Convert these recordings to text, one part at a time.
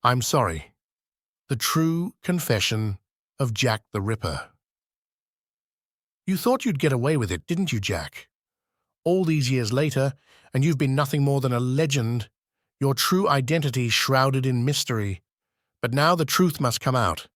I'm sorry. The true confession of Jack the Ripper. You thought you'd get away with it, didn't you, Jack? All these years later, and you've been nothing more than a legend, your true identity shrouded in mystery. But now the truth must come out.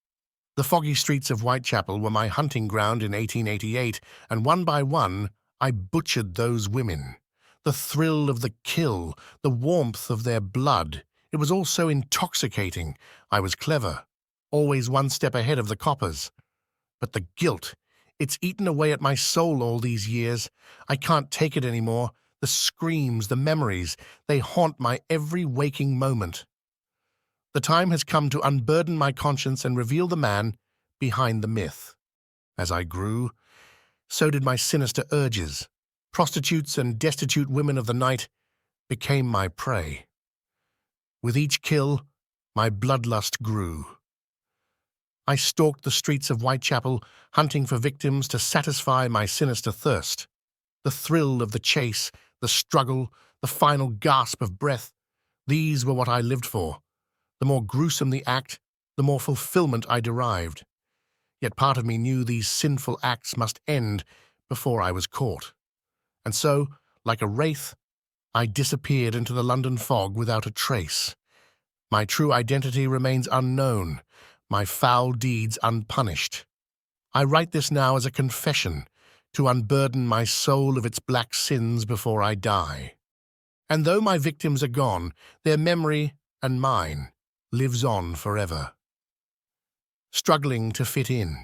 The foggy streets of Whitechapel were my hunting ground in 1888, and one by one, I butchered those women. The thrill of the kill, the warmth of their blood, it was all so intoxicating. I was clever, always one step ahead of the coppers. But the guilt, it's eaten away at my soul all these years. I can't take it anymore. The screams, the memories, they haunt my every waking moment. The time has come to unburden my conscience and reveal the man behind the myth. As I grew, so did my sinister urges. Prostitutes and destitute women of the night became my prey. With each kill, my bloodlust grew. I stalked the streets of Whitechapel, hunting for victims to satisfy my sinister thirst. The thrill of the chase, the struggle, the final gasp of breath, these were what I lived for. The more gruesome the act, the more fulfillment I derived. Yet part of me knew these sinful acts must end before I was caught. And so, like a wraith, I disappeared into the London fog without a trace. My true identity remains unknown, my foul deeds unpunished. I write this now as a confession, to unburden my soul of its black sins before I die. And though my victims are gone, their memory and mine lives on forever. Struggling to fit in.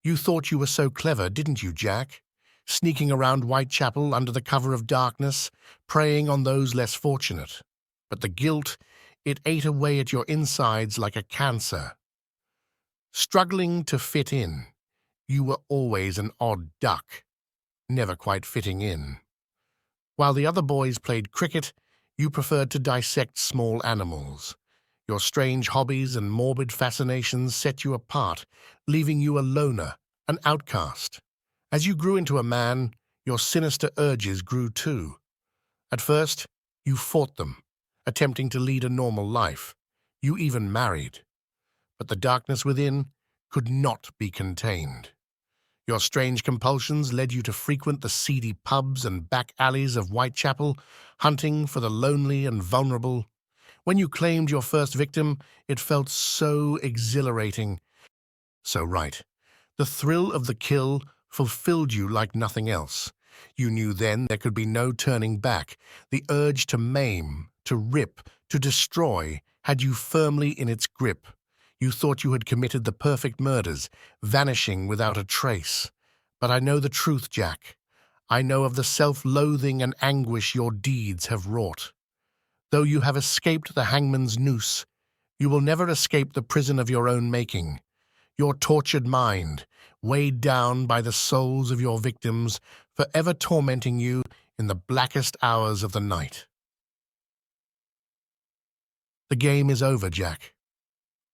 You thought you were so clever, didn't you, Jack? Sneaking around Whitechapel under the cover of darkness, preying on those less fortunate. But the guilt, it ate away at your insides like a cancer. Struggling to fit in, you were always an odd duck, never quite fitting in. While the other boys played cricket, you preferred to dissect small animals. Your strange hobbies and morbid fascinations set you apart, leaving you a loner, an outcast. As you grew into a man, your sinister urges grew too. At first, you fought them, attempting to lead a normal life. You even married. But the darkness within could not be contained. Your strange compulsions led you to frequent the seedy pubs and back alleys of Whitechapel, hunting for the lonely and vulnerable. When you claimed your first victim, it felt so exhilarating. So right. The thrill of the kill fulfilled you like nothing else. You knew then there could be no turning back. The urge to maim, to rip, to destroy had you firmly in its grip. You thought you had committed the perfect murders, vanishing without a trace. But I know the truth, Jack. I know of the self-loathing and anguish your deeds have wrought. Though you have escaped the hangman's noose, you will never escape the prison of your own making. Your tortured mind, weighed down by the souls of your victims, forever tormenting you in the blackest hours of the night. The game is over, Jack.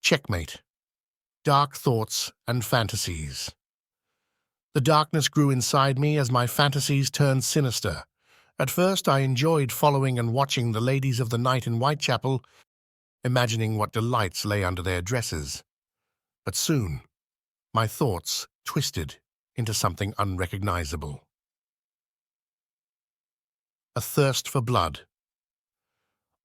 Checkmate. Dark thoughts and fantasies. The darkness grew inside me as my fantasies turned sinister. At first I enjoyed following and watching the ladies of the night in Whitechapel, imagining what delights lay under their dresses. But soon, my thoughts twisted into something unrecognizable. A thirst for blood.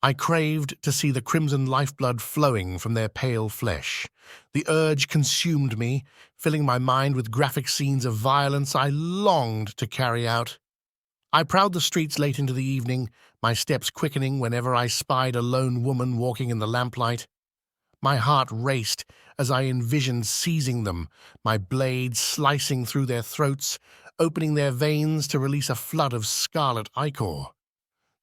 I craved to see the crimson lifeblood flowing from their pale flesh. The urge consumed me, filling my mind with graphic scenes of violence I longed to carry out. I prowled the streets late into the evening, my steps quickening whenever I spied a lone woman walking in the lamplight. My heart raced as I envisioned seizing them, my blade slicing through their throats, opening their veins to release a flood of scarlet ichor.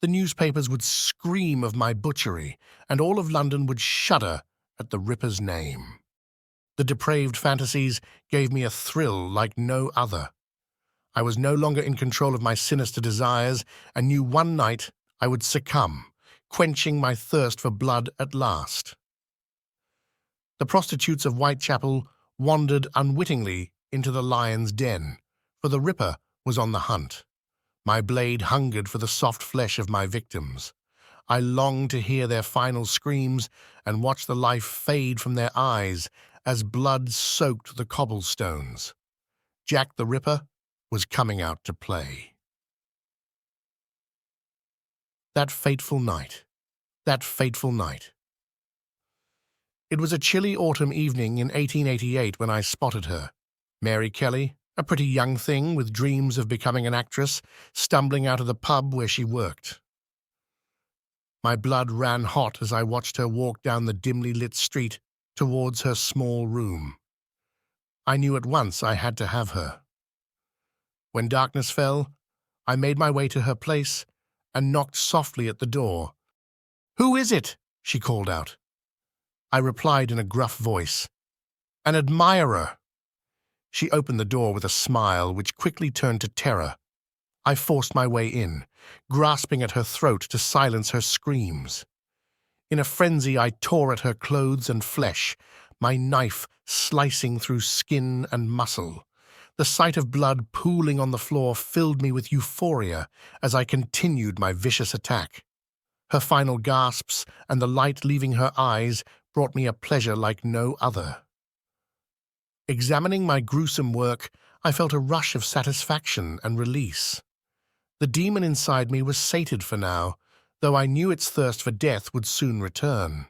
The newspapers would scream of my butchery, and all of London would shudder at the Ripper's name. The depraved fantasies gave me a thrill like no other. I was no longer in control of my sinister desires, and knew one night I would succumb, quenching my thirst for blood at last. The prostitutes of Whitechapel wandered unwittingly into the lion's den, for the Ripper was on the hunt. My blade hungered for the soft flesh of my victims. I longed to hear their final screams and watch the life fade from their eyes as blood soaked the cobblestones. Jack the Ripper was coming out to play. That fateful night. That fateful night. It was a chilly autumn evening in 1888 when I spotted her. Mary Kelly, a pretty young thing with dreams of becoming an actress, stumbling out of the pub where she worked. My blood ran hot as I watched her walk down the dimly lit street towards her small room. I knew at once I had to have her. When darkness fell, I made my way to her place and knocked softly at the door. "Who is it?" she called out. I replied in a gruff voice, "An admirer." She opened the door with a smile which quickly turned to terror. I forced my way in, grasping at her throat to silence her screams. In a frenzy, I tore at her clothes and flesh, my knife slicing through skin and muscle. The sight of blood pooling on the floor filled me with euphoria as I continued my vicious attack. Her final gasps and the light leaving her eyes brought me a pleasure like no other. Examining my gruesome work, I felt a rush of satisfaction and release. The demon inside me was sated for now, though I knew its thirst for death would soon return.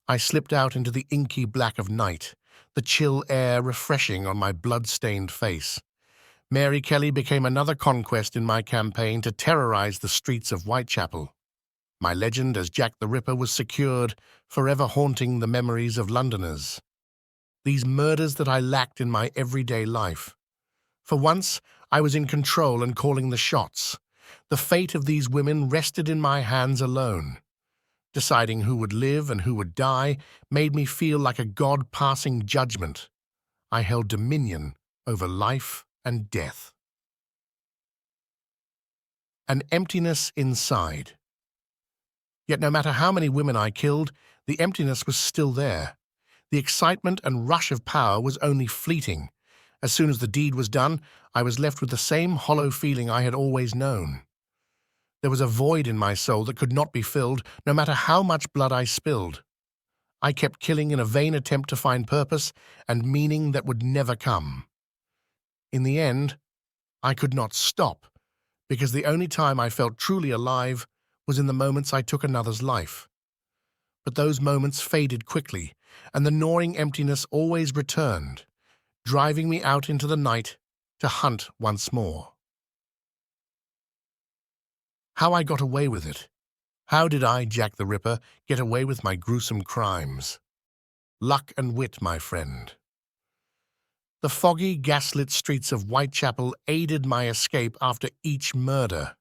I slipped out into the inky black of night, the chill air refreshing on my blood-stained face. Mary Kelly became another conquest in my campaign to terrorize the streets of Whitechapel. My legend as Jack the Ripper was secured, forever haunting the memories of Londoners. These murders that I lacked in my everyday life. For once, I was in control and calling the shots. The fate of these women rested in my hands alone. Deciding who would live and who would die made me feel like a god passing judgment. I held dominion over life and death. An emptiness inside. Yet no matter how many women I killed, the emptiness was still there. The excitement and rush of power was only fleeting. As soon as the deed was done, I was left with the same hollow feeling I had always known. There was a void in my soul that could not be filled, no matter how much blood I spilled. I kept killing in a vain attempt to find purpose and meaning that would never come. In the end, I could not stop, because the only time I felt truly alive was in the moments I took another's life. But those moments faded quickly, and the gnawing emptiness always returned, driving me out into the night to hunt once more. How I got away with it. How did I, Jack the Ripper, get away with my gruesome crimes? Luck and wit, my friend. The foggy, gaslit streets of Whitechapel aided my escape after each murder.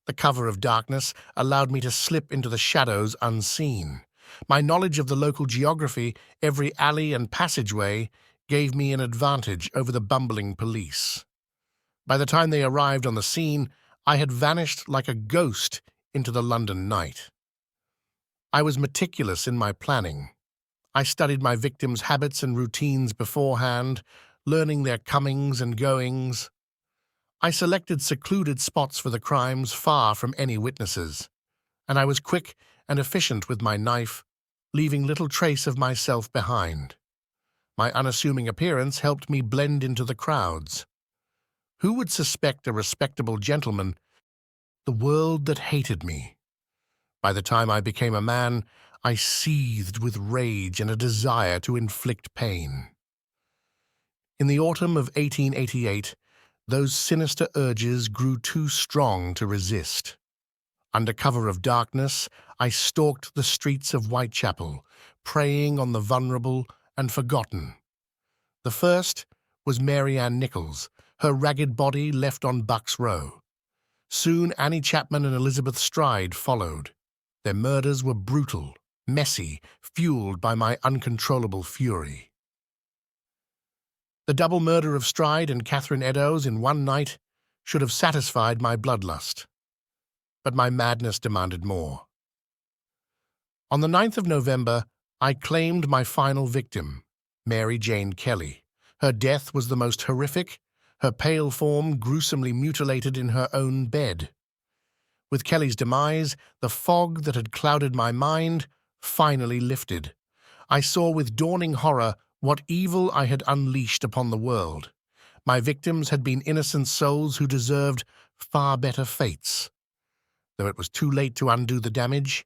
The cover of darkness allowed me to slip into the shadows unseen. My knowledge of the local geography, every alley and passageway, gave me an advantage over the bumbling police. By the time they arrived on the scene, I had vanished like a ghost into the London night. I was meticulous in my planning. I studied my victims' habits and routines beforehand, learning their comings and goings. I selected secluded spots for the crimes far from any witnesses, and I was quick and efficient with my knife, leaving little trace of myself behind. My unassuming appearance helped me blend into the crowds. Who would suspect a respectable gentleman? The world that hated me. By the time I became a man, I seethed with rage and a desire to inflict pain. In the autumn of 1888, those sinister urges grew too strong to resist. Under cover of darkness, I stalked the streets of Whitechapel, preying on the vulnerable and forgotten. The first was Mary Ann Nichols, her ragged body left on Bucks Row. Soon Annie Chapman and Elizabeth Stride followed. Their murders were brutal, messy, fueled by my uncontrollable fury. The double murder of Stride and Catherine Eddowes in one night should have satisfied my bloodlust. But my madness demanded more. On the 9th of November, I claimed my final victim, Mary Jane Kelly. Her death was the most horrific, her pale form gruesomely mutilated in her own bed. With Kelly's demise, the fog that had clouded my mind finally lifted. I saw with dawning horror what evil I had unleashed upon the world. My victims had been innocent souls who deserved far better fates. Though it was too late to undo the damage,